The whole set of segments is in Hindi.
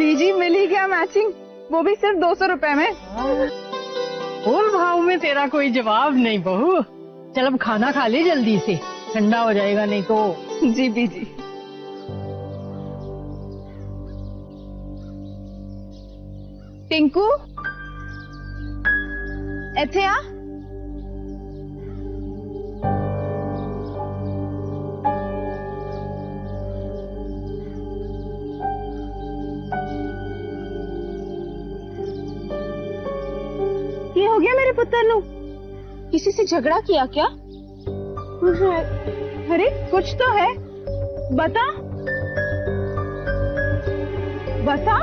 बीजी मिली क्या मैचिंग, वो भी सिर्फ 200 रुपए में। फूल भाव में तेरा कोई जवाब नहीं बहू। चल अब खाना खा ले जल्दी से, ठंडा हो जाएगा नहीं तो। जी बीजी। टिंकू ਇੱਥੇ ਆ। ये हो गया मेरे पुत्र नु? किसी से झगड़ा किया क्या? अरे कुछ तो है, बता बता।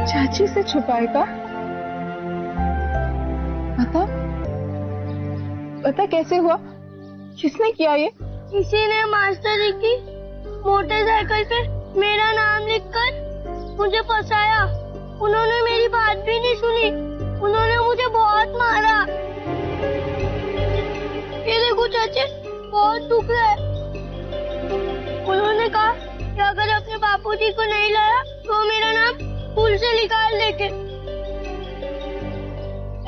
चाची से छुपाएगा? पता कैसे हुआ? किसने किया ये? किसी ने मास्टर जी की मोटरसाइकिल पे मेरा नाम लिखकर मुझे फंसाया। उन्होंने मेरी बात भी नहीं सुनी, उन्होंने मुझे बहुत मारा। ये देखो चाची, बहुत दुख है। उन्होंने कहा कि अगर अपने बापूजी को नहीं लाया तो मेरा नाम स्कूल से निकाल देंगे।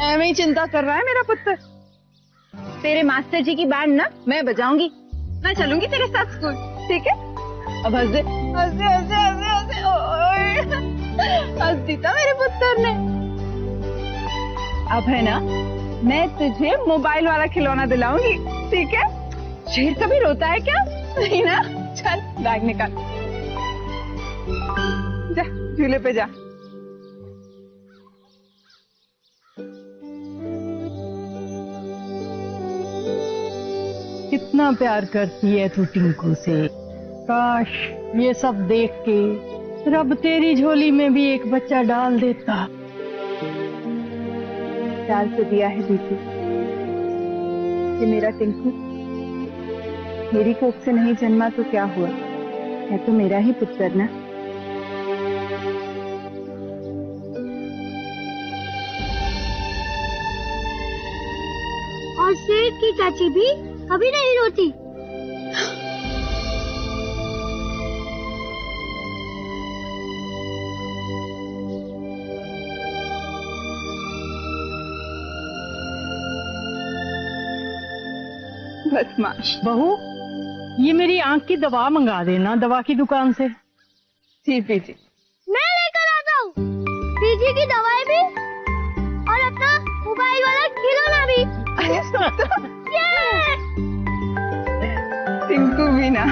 ऐਵੇਂ ही चिंता कर रहा है मेरा पुत्र। तेरे मास्टर जी की बैंड ना मैं बजाऊंगी, मैं चलूंगी तेरे साथ स्कूल, ठीक है? अब हंस दे, हंस दे, हंस दे, हंस दे, हंस दे। हंस दिया मेरे पुत्र ने। अब है ना, मैं तुझे मोबाइल वाला खिलौना दिलाऊंगी, ठीक है? शेर कभी रोता है क्या? नहीं ना? चल बैग निकाल, जा झूले पे जा। कितना प्यार करती है तू टिंकू से। काश ये सब देख के रब तेरी झोली में भी एक बच्चा डाल देता। डाल तो दिया है दीदी, कि मेरा टिंकू मेरी कोख से नहीं जन्मा तो क्या हुआ, है तो मेरा ही पुत्र ना। और शेर की चाची भी कभी नहीं रोती। बदमाश। बहू ये मेरी आंख की दवा मंगा देना दवा की दुकान से। जी बीजी। मैं लेकर आता हूँ बीजी की दवाई भी और अपना मोबाइल वाला खिलौना भी। अरे सुन तो, टिंकू भी ना।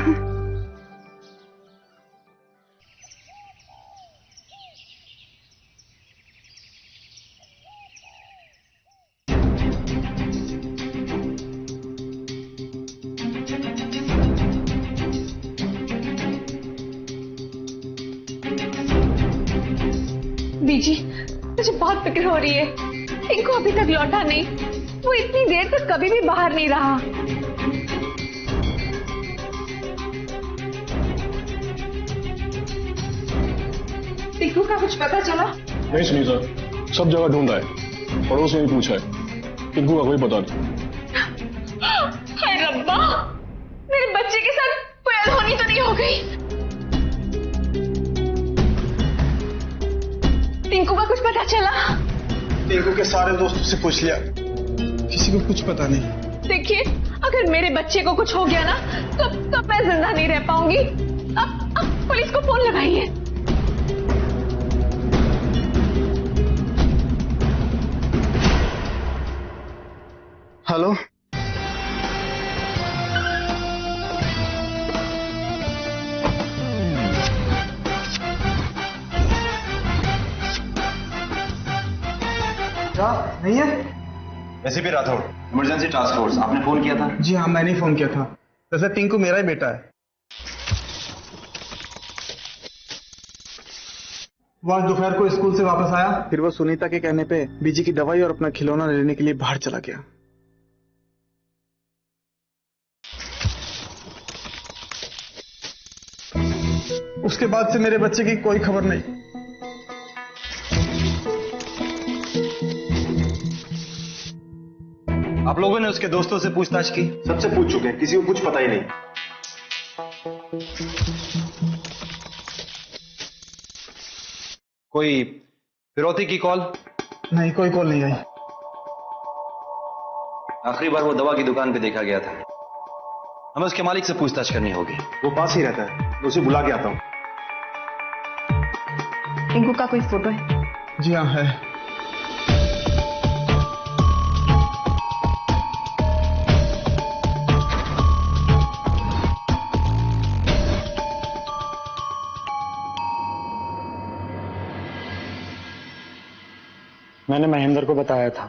बीजी मुझे बहुत फिक्र हो रही है, टिंकू अभी तक लौटा नहीं। वो इतनी देर तक कभी भी बाहर नहीं रहा। टिंकू का कुछ पता चला? नहीं सुनीता, सब जगह ढूंढा है, पड़ोस में भी पूछा है, टिंकू का कोई पता नहीं। हाय रब्बा, मेरे बच्चे के साथ कोई अनहोनी तो नहीं हो गई? टिंकू का कुछ पता चला? टिंकू के सारे दोस्तों से पूछ लिया, किसी को कुछ पता नहीं। देखिए, अगर मेरे बच्चे को कुछ हो गया ना तो मैं जिंदा नहीं रह पाऊंगी। अब पुलिस को फोन लगाइए। हेलो, क्या नहीं है? ACP Rathore, emergency task force, आपने फोन किया था? जी हाँ, मैंने ही फोन किया था। वैसे टिंकू मेरा ही बेटा है। वो आज दोपहर को स्कूल से वापस आया, फिर वो सुनीता के कहने पे बीजी की दवाई और अपना खिलौना लेने के लिए बाहर चला गया। उसके बाद से मेरे बच्चे की कोई खबर नहीं। आप लोगों ने उसके दोस्तों से पूछताछ की? सबसे पूछ चुके हैं, किसी को कुछ पता ही नहीं। कोई फिरौती की कॉल? नहीं, कोई कॉल नहीं आई। आखिरी बार वो दवा की दुकान पे देखा गया था। हमें उसके मालिक से पूछताछ करनी होगी। वो पास ही रहता है, मैं उसे बुला के आता हूं। टिंकू का कोई फोटो है? जी हाँ, है। मैंने महेंद्र को बताया था।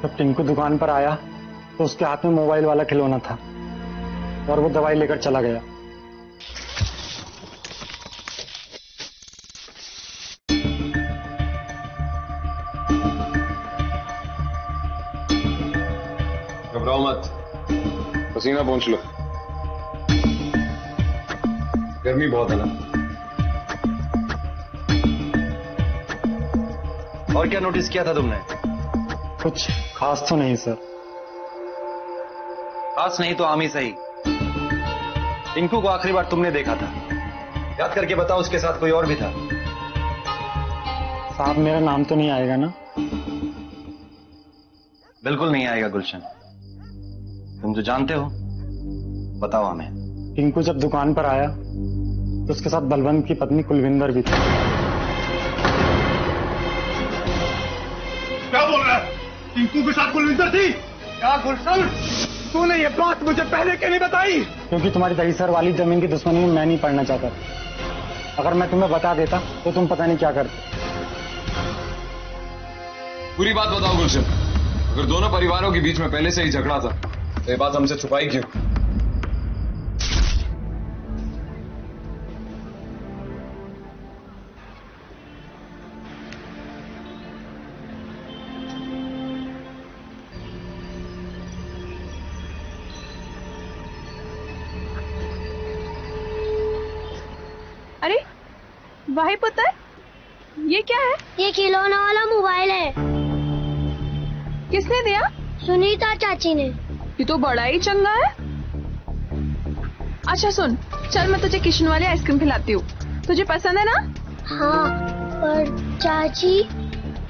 जब टिंकू दुकान पर आया तो उसके हाथ में मोबाइल वाला खिलौना था और वो दवाई लेकर चला गया। घबराओ मत, पसीना पोंछ लो, गर्मी बहुत है ना। और क्या नोटिस किया था तुमने? कुछ खास तो नहीं सर। खास नहीं तो आम ही सही। टिंकू को आखिरी बार तुमने देखा था, याद करके बताओ। उसके साथ कोई और भी था? साहब मेरा नाम तो नहीं आएगा ना? बिल्कुल नहीं आएगा गुलशन। तुम जो जानते हो बताओ हमें। टिंकू जब दुकान पर आया तो उसके साथ बलवंत की पत्नी कुलविंदर भी थी। क्या बोल रहा है? टिंकू के साथ कुलविंदर थी? क्या गुलशन, तूने ये बात मुझे पहले क्यों नहीं बताई? क्योंकि तुम्हारी दहीसर वाली जमीन की दुश्मनी में मैं नहीं पड़ना चाहता था। अगर मैं तुम्हें बता देता तो तुम पता नहीं क्या करते। पूरी बात बताओ गुलशन। अगर दोनों परिवारों के बीच में पहले से ही झगड़ा था तो ये बात हमसे छुपाई क्यों? अरे भाई पुत्र, ये क्या है? ये खिलौना वाला मोबाइल है। किसने दिया? सुनीता चाची ने। ये तो बड़ा ही चंगा है। अच्छा सुन, चल मैं तुझे किशन वाली आइसक्रीम खिलाती हूँ। तुझे पसंद है ना? हाँ, पर चाची।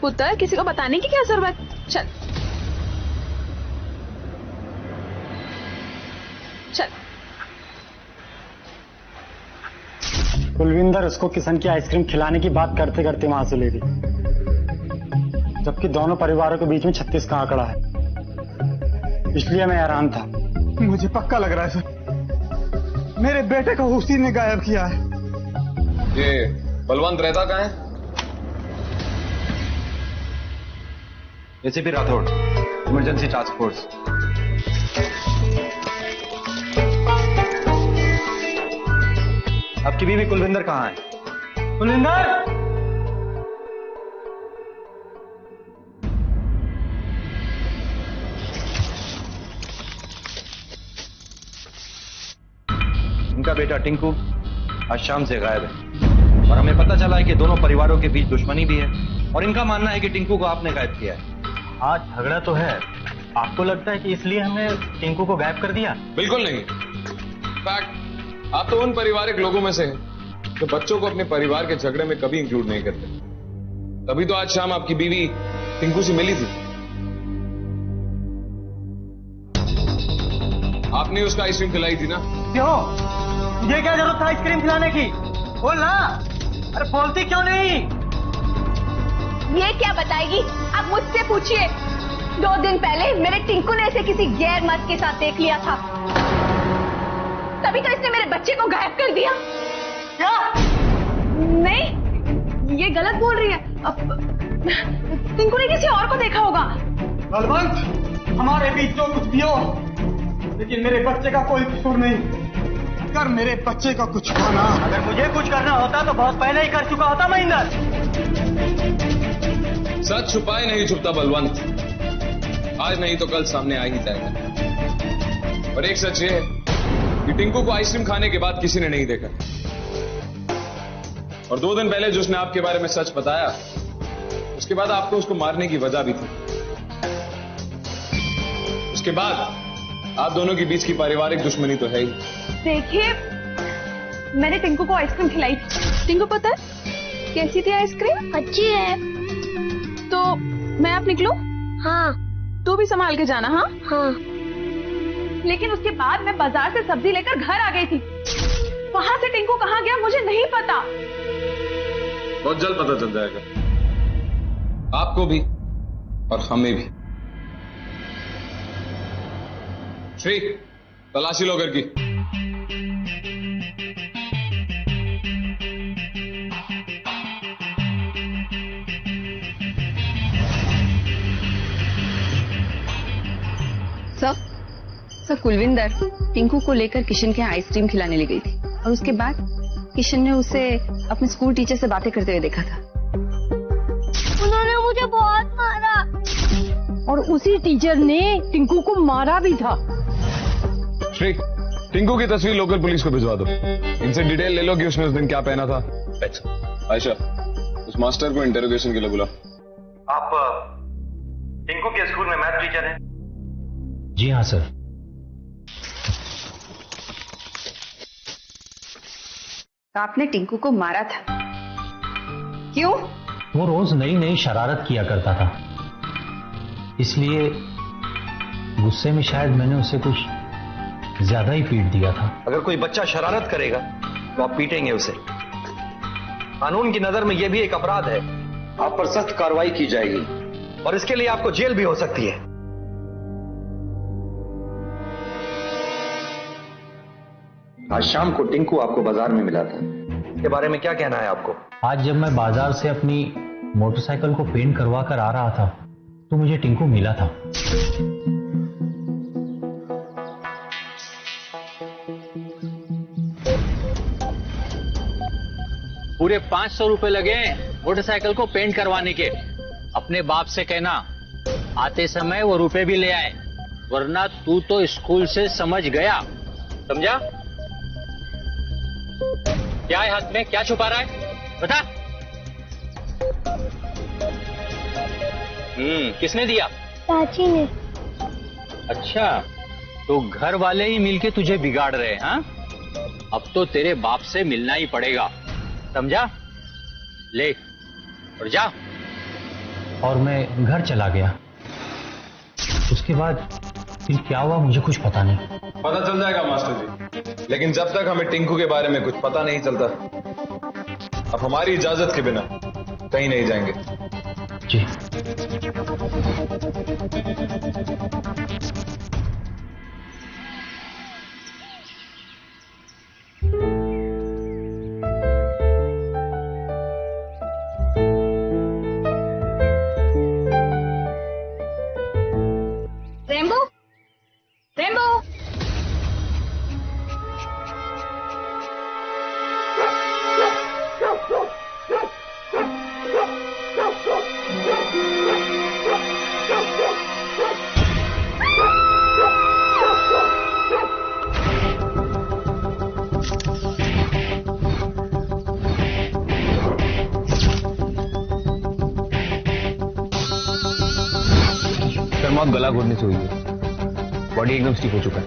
पुत्र, किसी को बताने की क्या जरूरत। चल चल। कुलविंदर उसको किशन की आइसक्रीम खिलाने की बात करते करते वहां से ले गई, जबकि दोनों परिवारों के बीच में 36 का आंकड़ा है। इसलिए मैं हैरान था। मुझे पक्का लग रहा है सर, मेरे बेटे को उसी ने गायब किया है। ये बलवंत रहता कहाँ है? ACP Rathore, emergency task force. आपकी बीवी कुलविंदर कहाँ है? कुलविंदर! उनका बेटा टिंकू आज शाम से गायब है और हमें पता चला है कि दोनों परिवारों के बीच दुश्मनी भी है और इनका मानना है कि टिंकू को आपने गायब किया है। आज झगड़ा तो है, आपको लगता है कि इसलिए हमने टिंकू को गायब कर दिया? बिल्कुल नहीं। फैक्ट, आप तो उन पारिवारिक लोगों में से हैं जो बच्चों को अपने परिवार के झगड़े में कभी इंक्लूड नहीं करते। तभी तो आज शाम आपकी बीवी टिंकू से मिली थी। आपने उसका आइसक्रीम खिलाई थी ना? क्यों? मुझे क्या जरूरत था आइसक्रीम खिलाने की? बोल ना। अरे बोलती क्यों नहीं? ये क्या बताएगी? आप मुझसे पूछिए। 2 दिन पहले मेरे टिंकू ने इसे किसी गैर मर्द के साथ देख लिया था, तभी तो इसने मेरे बच्चे को गायब कर दिया। क्या? नहीं, ये गलत बोल रही है। टिंकू ने किसी और को देखा होगा। बलवंत, हमारे बीच जो कुछ भी हो, लेकिन मेरे बच्चे का कोई कसूर नहीं। कर मेरे बच्चे का कुछ होना। अगर मुझे कुछ करना होता तो बहुत पहले ही कर चुका होता महेंद्र। सच छुपाए नहीं छुपता बलवंत, आज नहीं तो कल सामने आ ही जाएगा। और एक सच ये है कि टिंकू को आइसक्रीम खाने के बाद किसी ने नहीं देखा, और 2 दिन पहले जो उसने आपके बारे में सच बताया, उसके बाद आपको उसको मारने की वजह भी थी। उसके बाद आप दोनों के बीच की पारिवारिक दुश्मनी तो है ही। देखिए, मैंने टिंकू को आइसक्रीम खिलाई थी। टिंकू पता है कैसी थी आइसक्रीम? अच्छी है। तो मैं अब निकलूं? हाँ तू भी संभाल के जाना। हाँ हाँ। लेकिन उसके बाद मैं बाजार से सब्जी लेकर घर आ गई थी। वहां से टिंकू कहाँ गया मुझे नहीं पता। बहुत जल्द पता चल जाएगा आपको भी और हमें भी। श्री, तलाशी लो घर की। सर कुलविंदर टिंकू को लेकर किशन के यहाँ आइसक्रीम खिलाने ले गई थी, और उसके बाद किशन ने उसे अपने स्कूल टीचर से बातें करते हुए देखा था। उन्होंने मुझे बहुत मारा। और उसी टीचर ने टिंकू को मारा भी था। श्री, टिंकू की तस्वीर लोकल पुलिस को भिजवा दो। इनसे डिटेल ले लो कि उसने उस दिन क्या पहना था। आयशा, उस मास्टर को इंटरोगेशन के लिए बुलाओ। आप टिंकू के स्कूल में मैथ टीचर हैं? जी हाँ सर। आपने टिंकू को मारा था, क्यों? वो रोज नई नई शरारत किया करता था, इसलिए गुस्से में शायद मैंने उसे कुछ ज्यादा ही पीट दिया था। अगर कोई बच्चा शरारत करेगा तो आप पीटेंगे उसे। कानून की नजर में यह भी एक अपराध है। आप पर सख्त कार्रवाई की जाएगी और इसके लिए आपको जेल भी हो सकती है। आज शाम को टिंकू आपको बाजार में मिला था, इसके बारे में क्या कहना है आपको? आज जब मैं बाजार से अपनी मोटरसाइकिल को पेंट करवा कर आ रहा था तो मुझे टिंकू मिला था। पूरे 500 रुपए लगे मोटरसाइकिल को पेंट करवाने के। अपने बाप से कहना आते समय वो रुपए भी ले आए, वरना तू तो स्कूल से समझ गया, समझा? क्या है हाथ में, क्या छुपा रहा है, बता। किसने दिया? चाची ने। अच्छा, तो घर वाले ही मिलके तुझे बिगाड़ रहे हैं? हाँ, अब तो तेरे बाप से मिलना ही पड़ेगा, समझा? ले और जा। और मैं घर चला गया। उसके बाद फिर क्या हुआ मुझे कुछ पता नहीं। पता चल जाएगा मास्टर जी, लेकिन जब तक हमें टिंकू के बारे में कुछ पता नहीं चलता, अब हमारी इजाजत के बिना कहीं नहीं जाएंगे। जी। रेम्बो, रेम्बो, मौत गला घोटने से हुई है, बॉडी एकदम स्टिफ हो चुका है।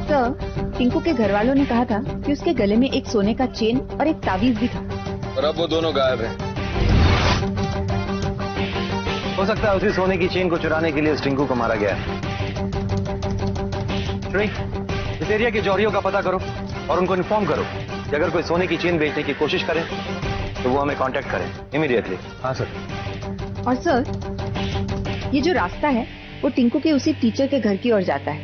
सर, टिंकू के घर वालों ने कहा था कि उसके गले में एक सोने का चेन और एक ताबीज भी था, और अब वो दोनों गायब हैं। हो सकता है उसी सोने की चेन को चुराने के लिए इस टिंकू को मारा गया है। श्री, इस एरिया के जौहरियों का पता करो और उनको इन्फॉर्म करो कि अगर कोई सोने की चेन बेचने की कोशिश करे तो वो हमें कांटेक्ट करें इमीडिएटली। हाँ सर। और सर, ये जो रास्ता है वो टिंकू के उसी टीचर के घर की ओर जाता है।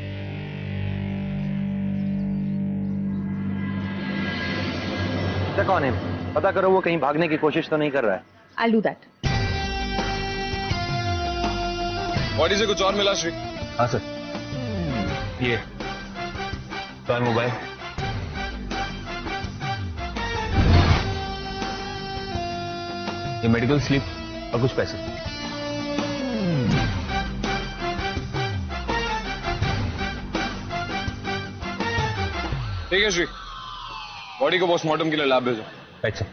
क्या कौन है? पता करो वो कहीं भागने की कोशिश तो नहीं कर रहा है। I'll do that. बॉडी से कुछ और मिला श्री? हाँ सर। ये तो मोबाइल ये मेडिकल स्लिप और कुछ पैसे। ठीक है श्री, बॉडी को पोस्टमार्टम के लिए लैब भेजो। अच्छा।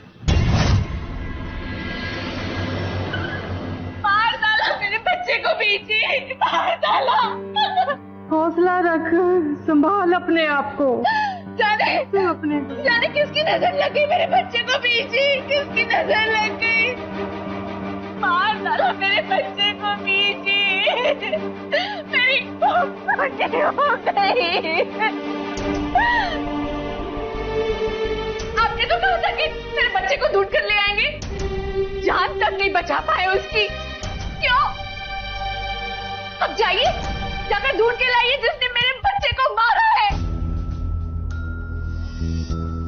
मार डाला मेरे बच्चे को बीच, मार डाला। हौसला रख, संभाल अपने आप को। जाने किसकी नजर लग गई मेरे बच्चे को पीछे, किसकी नजर लग गई। मार डाला मेरे बच्चे को पीछे, मेरी बच्चे हो गई। आपने तो कहा था कि मेरे बच्चे को ढूंढ कर ले आएंगे, जान तक नहीं बचा पाए उसकी। क्यों? अब जाइए, जाकर ढूंढ के लाइए जिसने मेरे बच्चे को मारा है।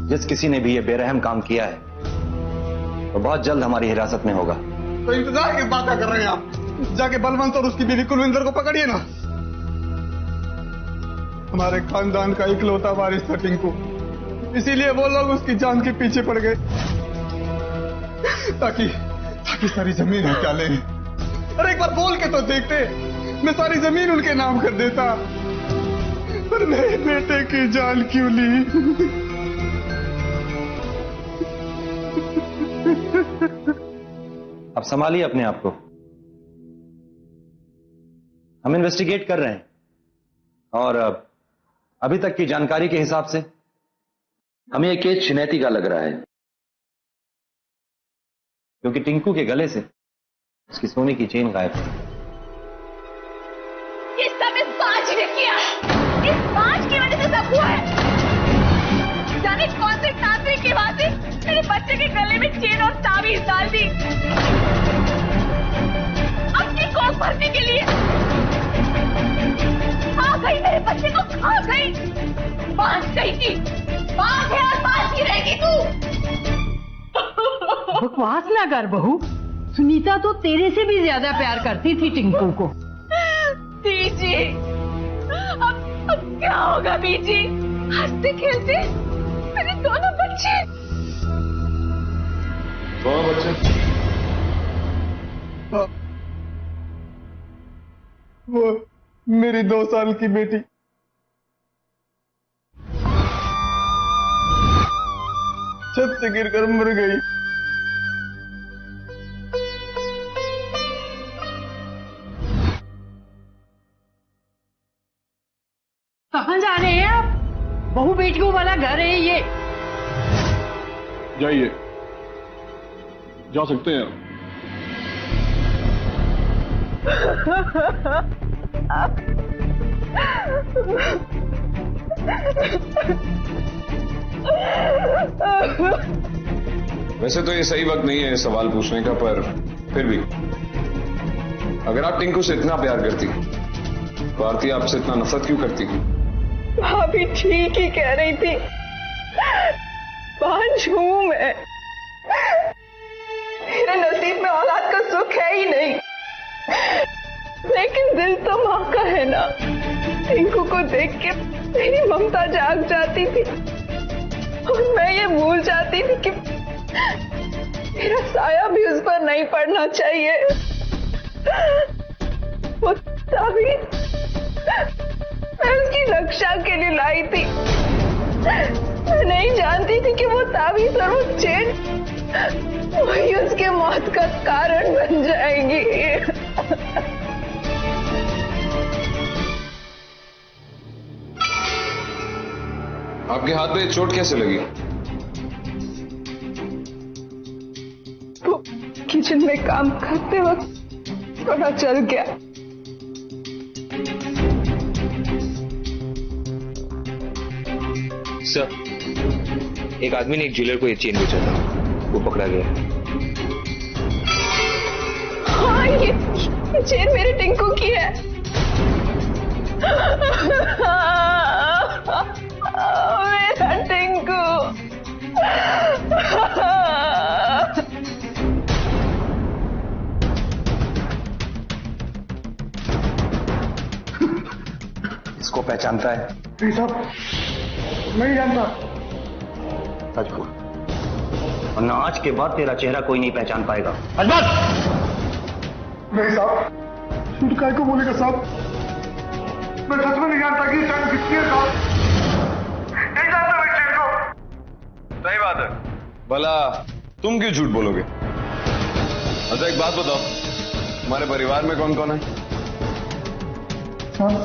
जिस किसी ने भी ये बेरहम काम किया है तो बहुत जल्द हमारी हिरासत में होगा। तो इंतजार किस बात का कर रहे हैं आप? जाके बलवंत और उसकी बीवी कुलविंदर को पकड़िए ना। हमारे खानदान का इकलौता वारिस था टिंकू, इसीलिए वो लोग उसकी जान के पीछे पड़ गए ताकि सारी जमीन हटा लें। अरे एक बार बोल के तो देखते, मैं सारी जमीन उनके नाम कर देता। पर मेरे बेटे की जान क्यों ली? अब संभालिए अपने आप को। हम इन्वेस्टिगेट कर रहे हैं और अभी तक की जानकारी के हिसाब से हमें यह केस छिनैती का लग रहा है, क्योंकि टिंकू के गले से उसकी सोने की चेन गायब है। ये सब इस बाज ने किया, इस बाज की वजह से सब हुआ है। जाने कौन से तांत्रिक की बातें मेरे बच्चे के गले में चेन और ताबीज डाल दी अपनी कोख भरने के लिए। खा गई मेरे बच्चे को, खा गई। बांझ गई थी, बांझ है और बांझ ही रहेगी तू। बकवास ना कर बहू, सुनीता तो तेरे से भी ज्यादा प्यार करती थी टिंकू को। बीजी, अब क्या होगा बीजी? हंसते खेलते मेरे दोनों बच्चे। कौन बच्चे? वो मेरी 2 साल की बेटी। छत से गिरकर मर गई। कहाँ जा रहे हैं आप? बहू बेटियों वाला घर है ये। जाइए, जा सकते हैं आप। वैसे तो ये सही वक्त नहीं है सवाल पूछने का, पर फिर भी अगर आप टिंकू से इतना प्यार करती तो आरती आपसे इतना नफरत क्यों करती? भाभी ठीक ही कह रही थी, बांझ हूं मैं। मेरे नसीब में औलाद का सुख है ही नहीं, लेकिन दिल तो माँ का है ना। टिंकू को देख के मेरी ममता जाग जाती थी और मैं ये भूल जाती थी कि मेरा साया भी उस पर नहीं पड़ना चाहिए। वो ताबीज मैं उसकी रक्षा के लिए लाई थी। मैं नहीं जानती थी कि वो ताबीज और वो चेन वही उसके मौत का कारण बन जाएंगी। आपके हाथ पे चोट कैसे लगी? वो किचन में काम करते वक्त थोड़ा चल गया। सर, एक आदमी ने एक ज्वेलर को ये चेन बेचा था, वो पकड़ा गया। हाँ, ये चेन मेरे टिंकू की है। मेरा टिंकू। इसको पहचानता है? साहब, नहीं जानता। सच बोल, वरना आज के बाद तेरा चेहरा कोई नहीं पहचान पाएगा। नहीं साहब, झूठ काहे को बोलेगा साहब? मैं सच में नहीं जानता कि चैन किसकी है साहब। नहीं जानता मैं चैन को। सही बात है। भला तुम क्यों झूठ बोलोगे? अच्छा एक बात बताओ, तुम्हारे परिवार में कौन कौन है? साहब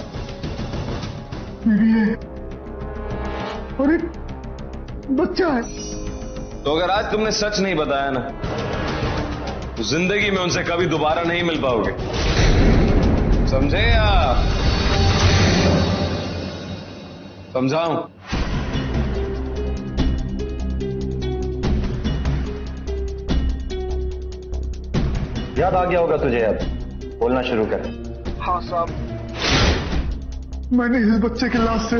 बीवी है और एक बच्चा है। तो अगर आज तुमने सच नहीं बताया ना, तो जिंदगी में उनसे कभी दोबारा नहीं मिल पाओगे, समझे या समझाऊं? याद आ गया होगा तुझे, अब बोलना शुरू कर। हाँ साहब, मैंने इस बच्चे की लाश से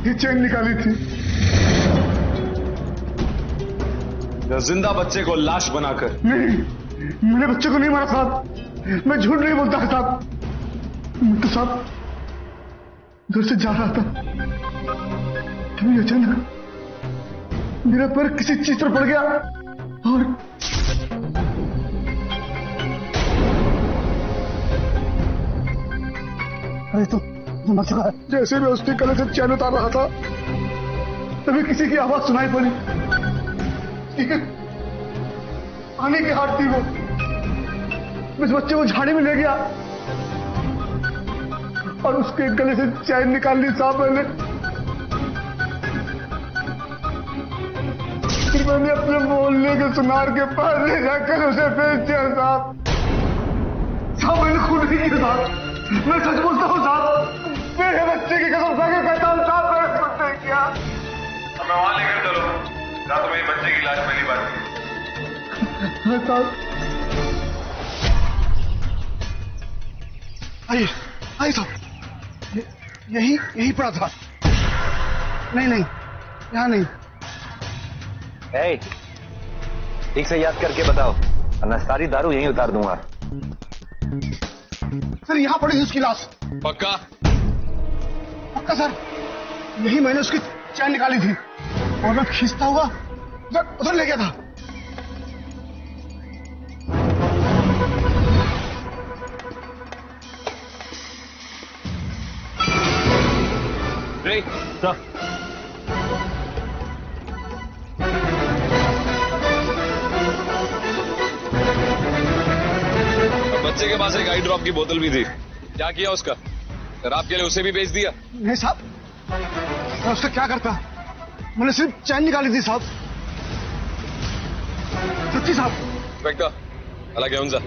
ये चैन निकाली थी। जिंदा बच्चे को लाश बनाकर? नहीं, मैंने बच्चे को नहीं मारा साहब, मैं झूठ नहीं बोलता साहब। मिंटू साहब घर से जा रहा था, तभी अचानक मेरा पैर किसी चीज पर पड़ गया और अरे तो मर चुका है। जैसे मैं उसके गले से चैन उतार रहा था, तभी किसी की आवाज सुनाई पड़ी। आने की हाथ थी वो। इस बच्चे को झाड़ी में ले गया और उसके गले से चैन निकाल ली साहब मैंने। फिर मैंने अपने मोहल्ले के सुनार के पास ले जाकर उसे बेच दिया साहब। साहब मैंने खुद ही किया साहब, मैं सच बोलता हूँ साहब, मेरे बच्चे की कसम खा के कहता हूँ साहब, मैंने खुद नहीं किया। हमें वहां लेकर चलो जहां तुम्हें बच्चे की लाश पहली बार थी। साहब आइए आइए साहब, यही पड़ा था। नहीं नहीं, यहाँ नहीं। ठीक से याद करके बताओ, वरना सारी दारू यहीं उतार दूंगा। सर यहाँ पड़ी थी उसकी लाश। पक्का? पक्का सर, यही मैंने उसकी चैन निकाली थी और मैं खींचता हुआ उधर ले गया था। बच्चे के पास एक आई ड्रॉप की बोतल भी थी, क्या किया उसका? शराब के लिए उसे भी बेच दिया? नहीं साहब, मैं उसका क्या करता, मैंने सिर्फ चैन निकाली थी साहब। सच्ची साहब। इंस्पेक्टर अलग घेऊन जा।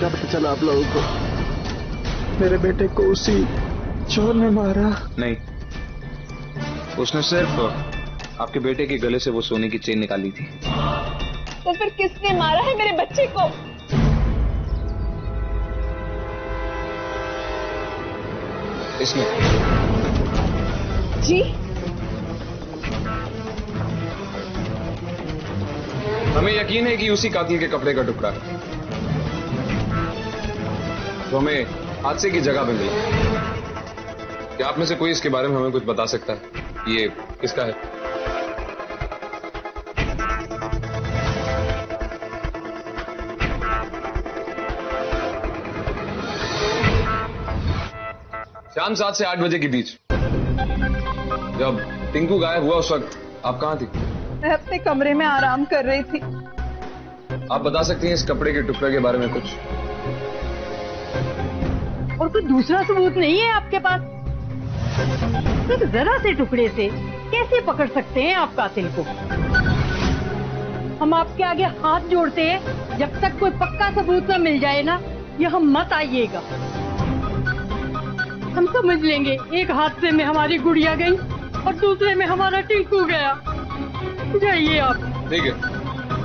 क्या पता चला आप लोगों को? मेरे बेटे को उसी चोर ने मारा? नहीं, उसने सिर्फ आपके बेटे के गले से वो सोने की चेन निकाली थी। तो फिर किसने मारा है मेरे बच्चे को? इसने। जी? हमें यकीन है कि उसी कातिल के कपड़े का टुकड़ा है जो हमें हादसे की जगह पे मिला। क्या आप में से कोई इसके बारे में हमें कुछ बता सकता है? ये किसका है? शाम 7 से 8 बजे के बीच जब टिंकू गायब हुआ, उस वक्त आप कहां थी? मैं अपने कमरे में आराम कर रही थी। आप बता सकती हैं इस कपड़े के टुकड़े के बारे में कुछ? और कोई दूसरा सबूत नहीं है आपके पास? सिर्फ जरा से टुकड़े से कैसे पकड़ सकते हैं आप कातिल को? हम आपके आगे हाथ जोड़ते हैं, जब तक कोई पक्का सबूत न मिल जाए ना, यहाँ मत आइएगा। हम समझ लेंगे, एक हादसे में हमारी गुड़िया गई और दूसरे में हमारा टिंकू गया। जाइए आप। ठीक है,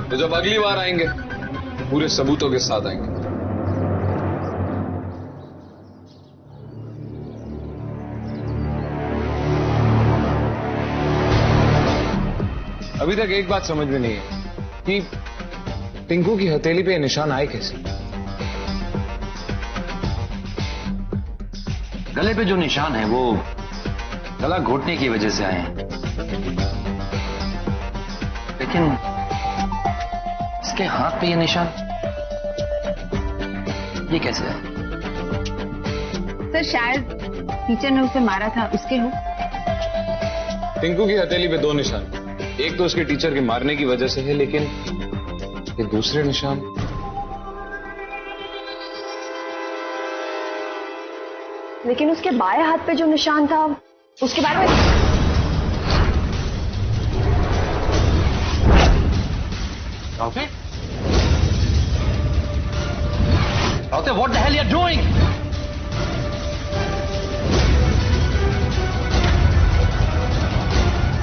तो जब अगली बार आएंगे पूरे सबूतों के साथ आएंगे। अभी तक एक बात समझ में नहीं है कि टिंकू की हथेली पे निशान आए कैसे? गले पे जो निशान है वो गला घोटने की वजह से आए हैं, लेकिन इसके हाथ पे ये निशान ये कैसे है? सर शायद टीचर ने उसे मारा था, उसके हो। टिंकू की हथेली पे 2 निशान, एक तो उसके टीचर के मारने की वजह से है, लेकिन ये दूसरे निशान लेकिन उसके बाएं हाथ पे जो निशान था उसके बारे में राउते? राउते, what the hell you are doing?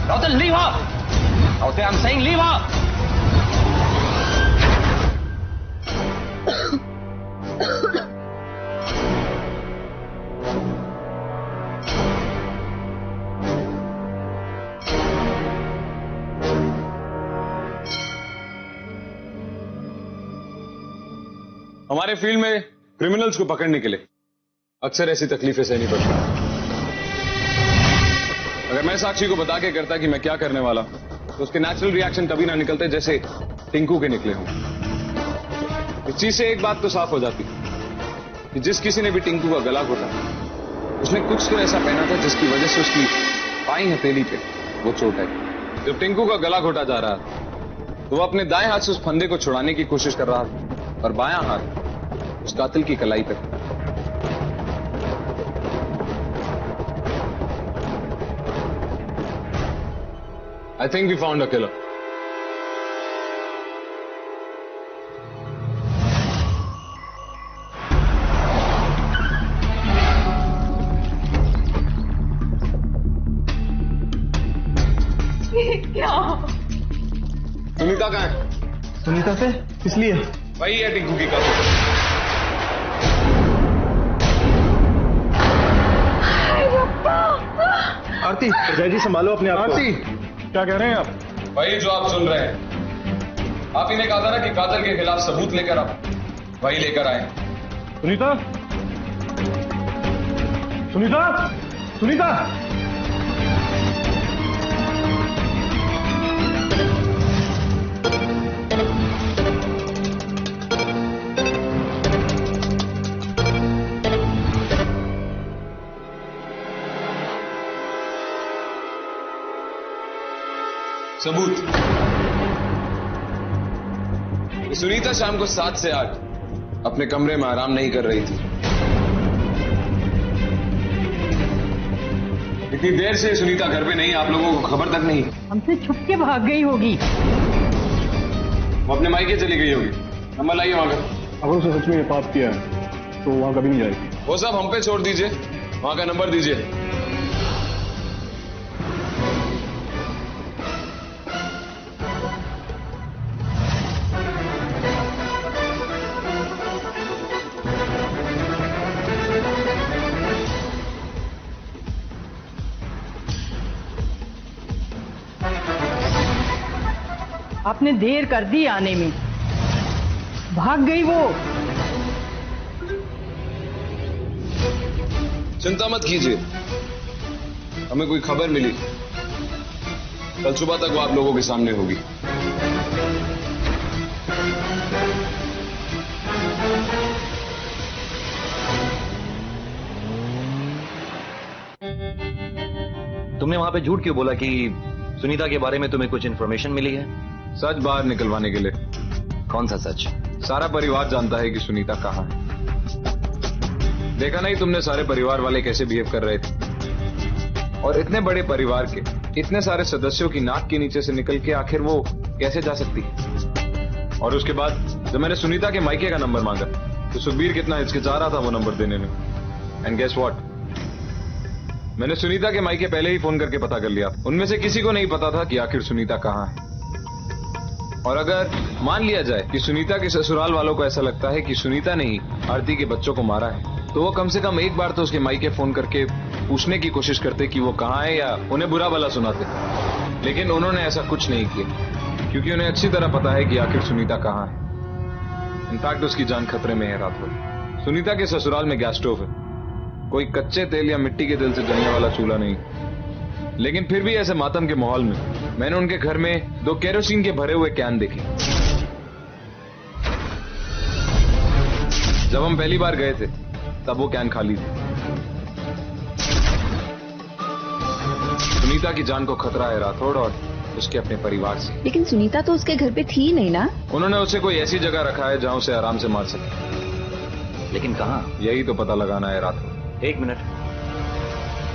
Raute, leave her! Raute, I'm saying leave her! हमारे फील्ड में क्रिमिनल्स को पकड़ने के लिए अक्सर ऐसी तकलीफें सहनी पड़ती हैं। अगर मैं साक्षी को बता के करता कि मैं क्या करने वाला तो उसके नेचुरल रिएक्शन कभी ना निकलते जैसे टिंकू के निकले हों। इस चीज से एक बात तो साफ हो जाती कि जिस किसी ने भी टिंकू का गला घोटा उसने कुछ तो ऐसा पहना था जिसकी वजह से उसकी बाईं हथेली पे वो चोट है। जब टिंकू का गला घोटा जा रहा था तो वो अपने दाएं हाथ से उस फंदे को छुड़ाने की कोशिश कर रहा था और बायां हाथ उस कातिल की कलाई पे। I think we found a killer. क्या? सुनीता कहाँ है? सुनीता से किस लिए? वही है टिंकू की कातिल। आरती, जय जी संभालो अपने आप को। आरती, क्या कह रहे हैं आप? वही जो आप सुन रहे हैं। आप ही ने कहा था ना कि कातिल के खिलाफ सबूत लेकर आप वही लेकर आए। सुनीता, सुनीता, सुनीता, सबूत। सुनीता शाम को 7 से 8 अपने कमरे में आराम नहीं कर रही थी। इतनी देर से सुनीता घर पे नहीं, आप लोगों को खबर तक नहीं। हमसे छुप के भाग गई होगी। वो अपने मायके चली गई होगी। नंबर लाइए वहां का। अगर उसे सच में ये पाप किया है तो वहां कभी नहीं जाएगी। वो सब हम पे छोड़ दीजिए, वहां का नंबर दीजिए। आपने देर कर दी आने में, भाग गई वो। चिंता मत कीजिए, हमें कोई खबर मिली कल सुबह तक वो आप लोगों के सामने होगी। तुमने वहां पे झूठ क्यों बोला कि सुनीता के बारे में तुम्हें कुछ इन्फॉर्मेशन मिली है? सच बाहर निकलवाने के लिए। कौन सा सच? सारा परिवार जानता है कि सुनीता कहाँ है। देखा नहीं तुमने सारे परिवार वाले कैसे बिहेव कर रहे थे? और इतने बड़े परिवार के इतने सारे सदस्यों की नाक के नीचे से निकल के आखिर वो कैसे जा सकती है? और उसके बाद जब मैंने सुनीता के मायके का नंबर मांगा तो सुखबीर कितना हिचकिचा रहा था वो नंबर देने में। एंड गेस व्हाट, मैंने सुनीता के मायके पहले ही फोन करके पता कर लिया। उनमें से किसी को नहीं पता था कि आखिर सुनीता कहाँ है। और अगर मान लिया जाए कि सुनीता के ससुराल वालों को ऐसा लगता है कि सुनीता ने ही आरती के बच्चों को मारा है, तो वो कम से कम एक बार तो उसके मायके फोन करके पूछने की कोशिश करते कि वो कहाँ है, या उन्हें बुरा भला सुनाते। लेकिन उन्होंने ऐसा कुछ नहीं किया, क्योंकि उन्हें अच्छी तरह पता है कि आखिर सुनीता कहाँ है। इनफैक्ट उसकी जान खतरे में है रात भर। सुनीता के ससुराल में गैस स्टोव है, कोई कच्चे तेल या मिट्टी के तेल से जलने वाला चूल्हा नहीं। लेकिन फिर भी ऐसे मातम के माहौल में मैंने उनके घर में 2 केरोसिन के भरे हुए कैन देखे। जब हम पहली बार गए थे तब वो कैन खाली थे। सुनीता की जान को खतरा है राठौड़ और उसके अपने परिवार से। लेकिन सुनीता तो उसके घर पे थी नहीं ना। उन्होंने उसे कोई ऐसी जगह रखा है जहां उसे आराम से मार सके। लेकिन कहां? यही तो पता लगाना है राठौड़। 1 मिनट,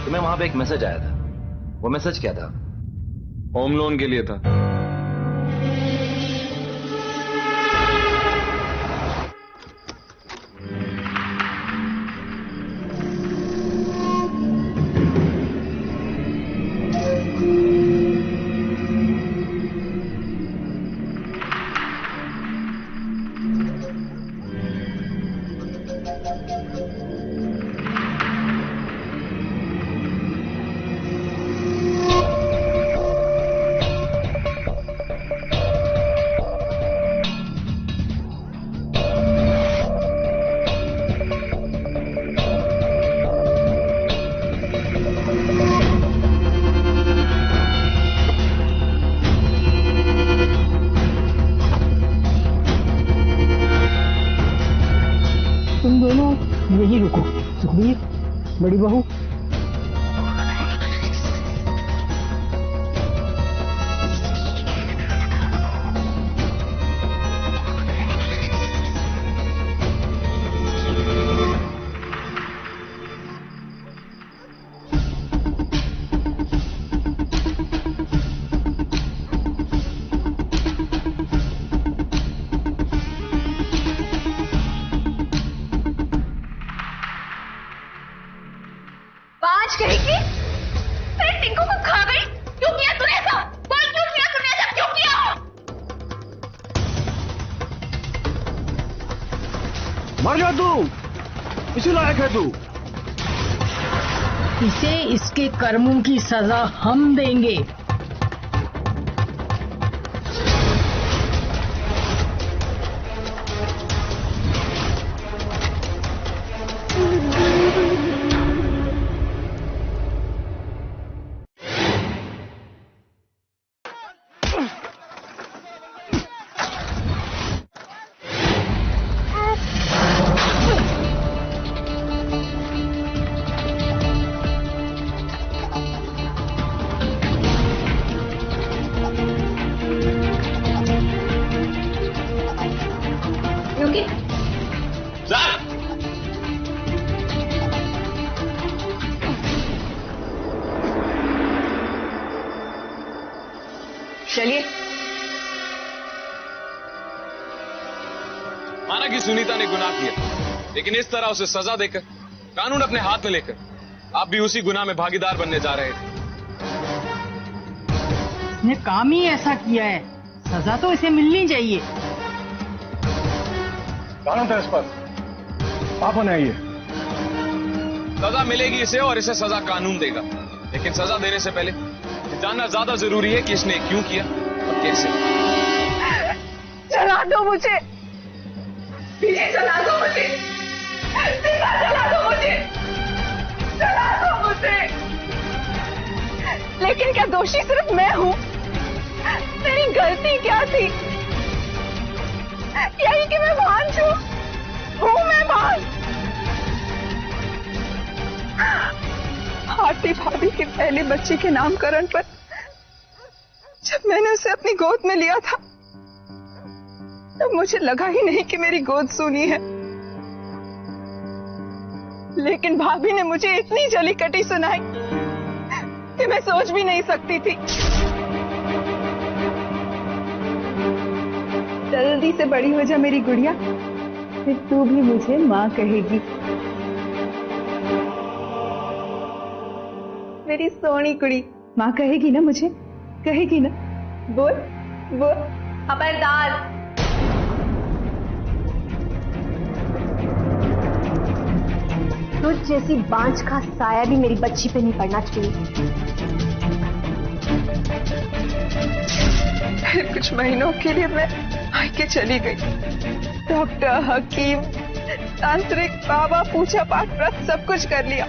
तुम्हें वहां पे एक मैसेज आया था, वो मैसेज क्या था? होम लोन के लिए था। तुम दोनों यही रुको। सुखबीर, बड़ी बहू, कहेगी फिर टिंकू को खा गई। क्यों किया तूने ऐसा? बोल क्यों किया तूने ऐसा? क्यों किया? मर जा तू, इसी लायक है तू। इसे इसके कर्मों की सजा हम देंगे। चलिए। माना कि सुनीता ने गुनाह किया, लेकिन इस तरह उसे सजा देकर, कानून अपने हाथ में लेकर आप भी उसी गुनाह में भागीदार बनने जा रहे थे। इसने काम ही ऐसा किया है, सजा तो इसे मिलनी चाहिए। कानून था इस पर, आप होने ये सजा मिलेगी इसे और इसे सजा कानून देगा। लेकिन सजा देने से पहले जानना ज्यादा जरूरी है कि इसने क्यों किया और कैसे। चला दो मुझे, प्लीज चला दो मुझे, चला दो मुझे, चला दो मुझे। लेकिन क्या दोषी सिर्फ मैं हूँ? मेरी गलती क्या थी? यही कि मैं भांज हूँ मैं भांज। आरती भाभी के पहले बच्चे के नामकरण पर जब मैंने उसे अपनी गोद में लिया था, तब मुझे लगा ही नहीं कि मेरी गोद सूनी है। लेकिन भाभी ने मुझे इतनी जली कटी सुनाई कि मैं सोच भी नहीं सकती थी। जल्दी से बड़ी हो जा मेरी गुड़िया, फिर तू भी मुझे माँ कहेगी। मेरी सोनी कुड़ी माँ कहेगी ना मुझे, कहेगी ना? बोल बोल। खबरदार। तुझ जैसी बांझ का साया भी मेरी बच्ची पे नहीं पड़ना चाहिए। कुछ महीनों के लिए मैं मायके चली गई। डॉक्टर, हकीम, तांत्रिक, बाबा, पूजा पाठ, व्रत सब कुछ कर लिया,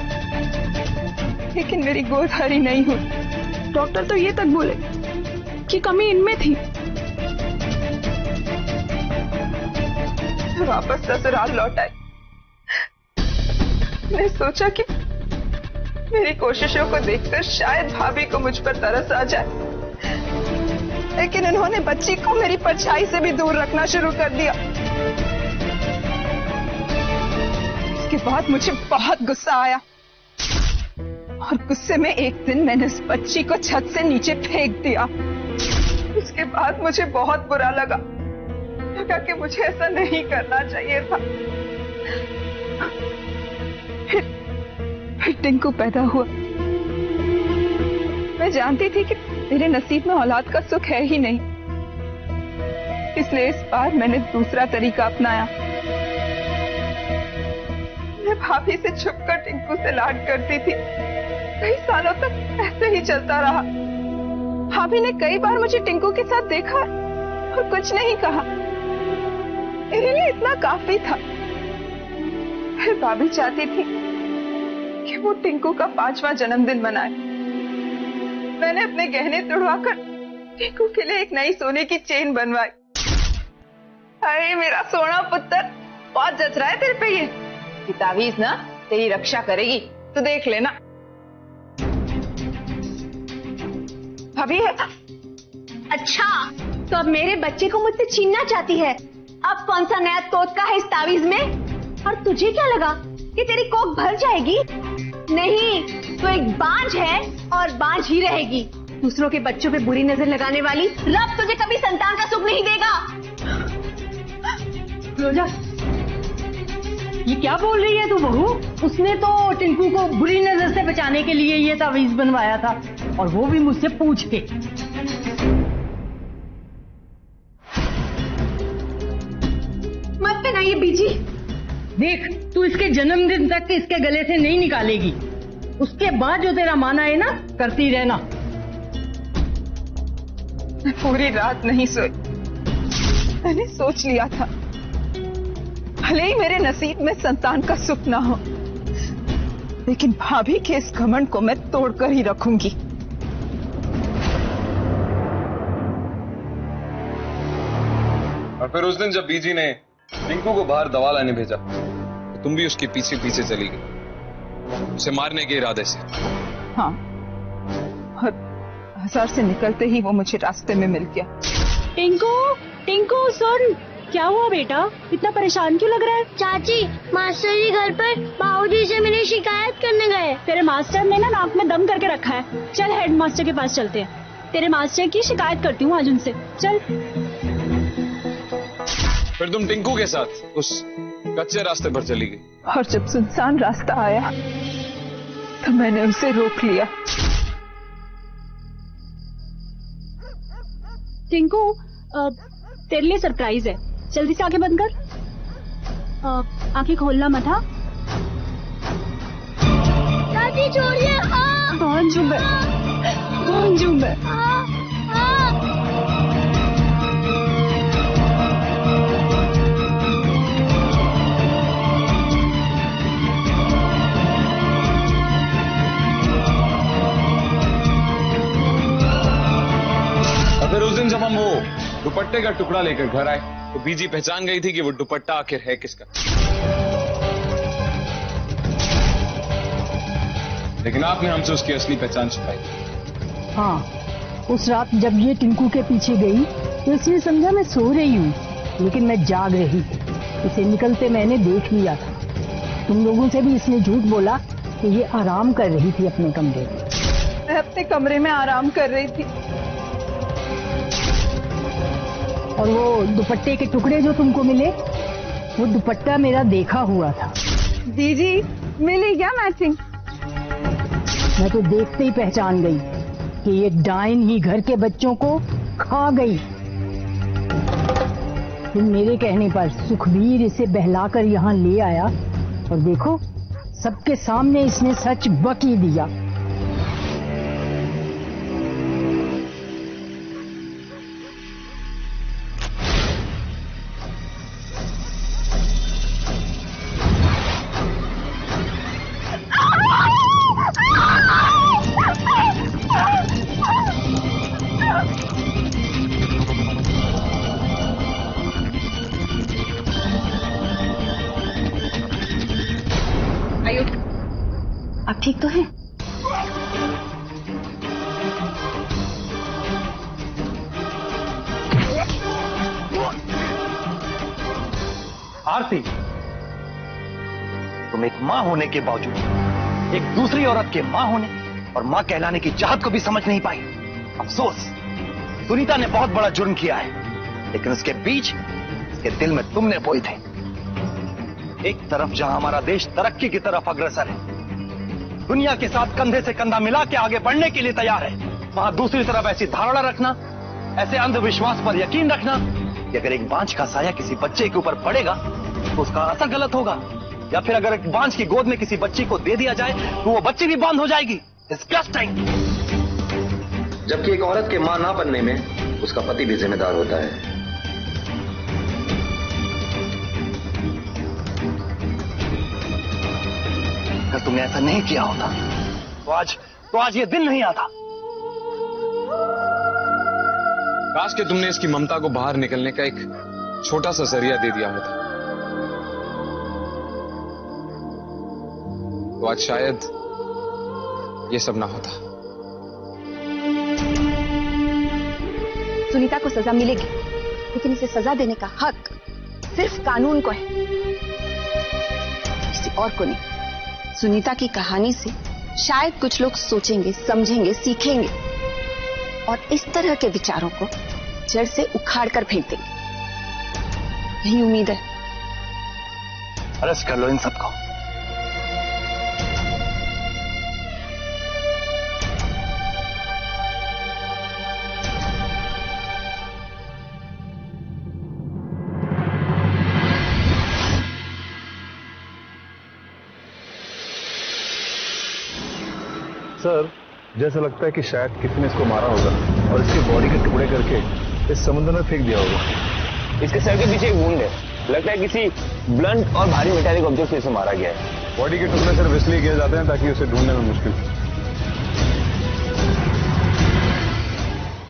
लेकिन मेरी गोद हरी नहीं हुई। डॉक्टर तो ये तक बोले कि कमी इनमें थी। वापस ससुराल लौट आई। मैंने सोचा कि मेरी कोशिशों को देखकर शायद भाभी को मुझ पर तरस आ जाए, लेकिन उन्होंने बच्ची को मेरी परछाई से भी दूर रखना शुरू कर दिया। इसके बाद मुझे बहुत गुस्सा आया और गुस्से में एक दिन मैंने उस बच्ची को छत से नीचे फेंक दिया। उसके बाद मुझे बहुत बुरा लगा कि मुझे ऐसा नहीं करना चाहिए था। फिर टिंकू पैदा हुआ। मैं जानती थी कि मेरे नसीब में औलाद का सुख है ही नहीं, इसलिए इस बार मैंने दूसरा तरीका अपनाया। मैं भाभी से छुपकर टिंकू से लाड करती थी। कई सालों तक ऐसे ही चलता रहा। भाभी ने कई बार मुझे टिंकू के साथ देखा और कुछ नहीं कहा। मेरे लिए इतना काफी था। फिर भाभी चाहती थी कि वो टिंकू का 5वां जन्मदिन मनाए। मैंने अपने गहने तुड़वाकर टिंकू के लिए एक नई सोने की चेन बनवाई। अरे मेरा सोना पुत्र, बहुत जच रहा है तेरे पे ये तावीज ना, तेरी रक्षा करेगी, तो देख लेना। भाभी है। अच्छा, तो अब मेरे बच्चे को मुझसे छीनना चाहती है। अब कौन सा नया तोतका है इस तावीज में? और तुझे क्या लगा कि तेरी कोख भर जाएगी? नहीं, तो एक बांझ है और बांझ ही रहेगी। दूसरों के बच्चों पे बुरी नजर लगाने वाली रब तुझे कभी संतान का सुख नहीं देगा। रोजा, ये क्या बोल रही है तू बहू? उसने तो टिंकू को बुरी नजर से बचाने के लिए ये तावीज बनवाया था, और वो भी मुझसे पूछ के। मत पहनाइए बीजी। देख, तू इसके जन्मदिन तक इसके गले से नहीं निकालेगी। उसके बाद जो तेरा माना है ना, करती रहना। मैं पूरी रात नहीं सोई। मैंने सोच लिया था, भले ही मेरे नसीब में संतान का सुख ना हो, लेकिन भाभी के इस घमंड को मैं तोड़कर ही रखूंगी। और फिर उस दिन जब बीजी ने टिंकू को बाहर दवा लाने भेजा, तो तुम भी उसके पीछे पीछे चली गई, उसे मारने के इरादे से। हाँ, और बाजार से निकलते ही वो मुझे रास्ते में मिल गया। टिंकू, टिंकू सुन, क्या हुआ बेटा? इतना परेशान क्यों लग रहा है? चाची, मास्टर जी घर पर बाबूजी से मेरी शिकायत करने गए। तेरे मास्टर ने ना नाक में दम करके रखा है। चल हेड मास्टर के पास चलते हैं। तेरे मास्टर की शिकायत करती हूँ आज उनसे। चल। फिर तुम टिंकू के साथ उस कच्चे रास्ते पर चली गई, और जब सुनसान रास्ता आया तो मैंने उसे रोक लिया। टिंकू, तेरे लिए सरप्राइज है। जल्दी से आंखें बंद कर। आंखें खोलना मत। हाँ, दादी छोड़िए। कौन जुम्बे? कौन जुम्बे? फिर उस दिन जब हम वो दुपट्टे का टुकड़ा लेकर घर आए, तो बीजी पहचान गई थी कि वो दुपट्टा आखिर है किसका। लेकिन आपने हमसे उसकी असली पहचान छुपाई। हाँ, उस रात जब ये टिंकू के पीछे गई तो इसने समझा मैं सो रही हूँ, लेकिन मैं जाग रही थी। इसे निकलते मैंने देख लिया था। तुम लोगों से भी इसने झूठ बोला कि ये आराम कर रही थी अपने कमरे में। मैं अपने कमरे में आराम कर रही थी, और वो दुपट्टे के टुकड़े जो तुमको मिले, वो दुपट्टा मेरा देखा हुआ था। दीदी मिली क्या मैचिंग? मैं तो देखते ही पहचान गई कि ये डाइन ही घर के बच्चों को खा गई। फिर मेरे कहने पर सुखबीर इसे बहलाकर यहाँ ले आया और देखो सबके सामने इसने सच बक ही दिया। आप ठीक तो हैं? आरती, तुम एक मां होने के बावजूद एक दूसरी औरत के मां होने और मां कहलाने की चाहत को भी समझ नहीं पाई। अफसोस, सुनीता ने बहुत बड़ा जुर्म किया है, लेकिन उसके बीज उसके दिल में तुमने बोए थे। एक तरफ जहां हमारा देश तरक्की की तरफ अग्रसर है, दुनिया के साथ कंधे से कंधा मिला के आगे बढ़ने के लिए तैयार है, वहां दूसरी तरफ ऐसी धारणा रखना, ऐसे अंधविश्वास पर यकीन रखना कि अगर एक बांझ का साया किसी बच्चे के ऊपर पड़ेगा तो उसका असर गलत होगा, या फिर अगर एक बांझ की गोद में किसी बच्ची को दे दिया जाए तो वो बच्ची भी बंद हो जाएगी। डिस्गस्टिंग। जबकि एक औरत के मां ना बनने में उसका पति भी जिम्मेदार होता है। अगर तुमने ऐसा नहीं किया होता तो आज ये दिन नहीं आता। काश कि तुमने इसकी ममता को बाहर निकलने का एक छोटा सा जरिया दे दिया होता, तो आज शायद ये सब ना होता। सुनीता को सजा मिलेगी, लेकिन इसे सजा देने का हक सिर्फ कानून को है, किसी और को नहीं। सुनीता की कहानी से शायद कुछ लोग सोचेंगे, समझेंगे, सीखेंगे और इस तरह के विचारों को जड़ से उखाड़ कर फेंक देंगे। यही उम्मीद है। अरेस्ट कर लो इन सबको। सर, जैसा लगता है कि शायद किसी ने इसको मारा होगा और इसकी बॉडी के टुकड़े करके इस समुद्र में फेंक दिया होगा। इसके सर के पीछे एक वुंड है, लगता है किसी ब्लंट और भारी मेटालिक ऑब्जेक्ट से इसे मारा गया है। बॉडी के टुकड़े सिर्फ इसलिए किए जाते हैं ताकि उसे ढूंढने में मुश्किल हो।